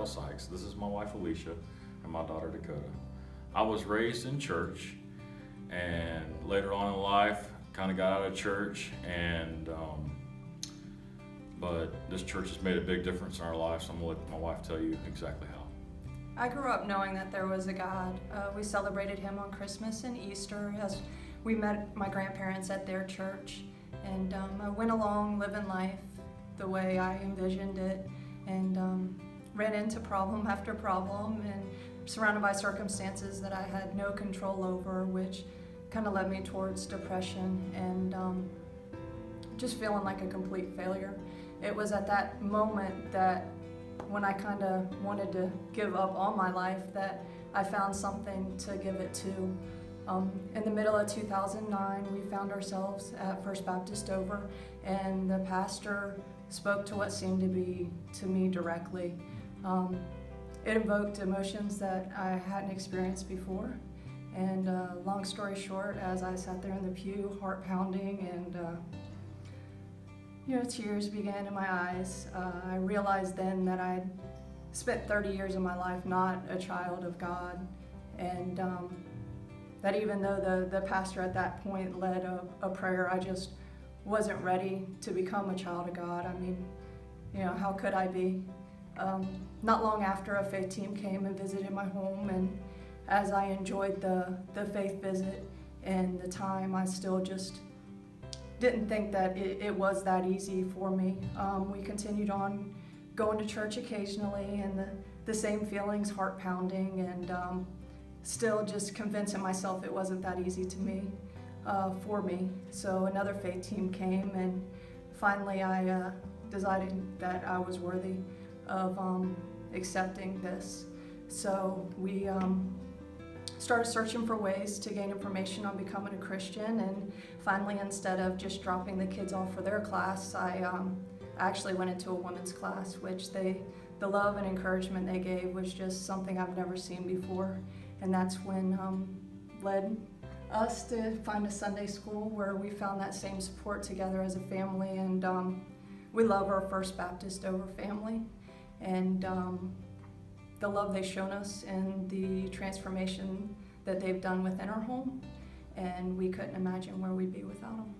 Sikes. This is my wife Alicia and my daughter Dakota. I was raised in church, and later on in life, kind of got out of church, and but this church has made a big difference in our lives. So I'm gonna let my wife tell you exactly how. I grew up knowing that there was a God. We celebrated Him on Christmas and Easter as we met my grandparents at their church. And I went along living life the way I envisioned it, and ran into problem after problem, and surrounded by circumstances that I had no control over, which kind of led me towards depression and just feeling like a complete failure. It was at that moment that when I kind of wanted to give up on my life that I found something to give it to. In the middle of 2009, we found ourselves at First Baptist Dover, and the pastor spoke to what seemed to be to me directly. It evoked emotions that I hadn't experienced before. And long story short, as I sat there in the pew, heart pounding, and tears began in my eyes, I realized then that I'd spent 30 years of my life not a child of God, and that even though the pastor at that point led a prayer, I just wasn't ready to become a child of God. I mean, how could I be? Not long after, a faith team came and visited my home, and as I enjoyed the faith visit and the time, I still just didn't think that it was that easy for me. We continued on going to church occasionally, and the same feelings, heart pounding, and still just convincing myself it wasn't that easy to me, for me. So another faith team came, and finally I decided that I was worthy of accepting this. So we started searching for ways to gain information on becoming a Christian, and finally, instead of just dropping the kids off for their class, I actually went into a women's class, which the love and encouragement they gave was just something I've never seen before. And that's when led us to find a Sunday school where we found that same support together as a family, and we love our First Baptist Dover family, and the love they've shown us and the transformation that they've done within our home, and we couldn't imagine where we'd be without them.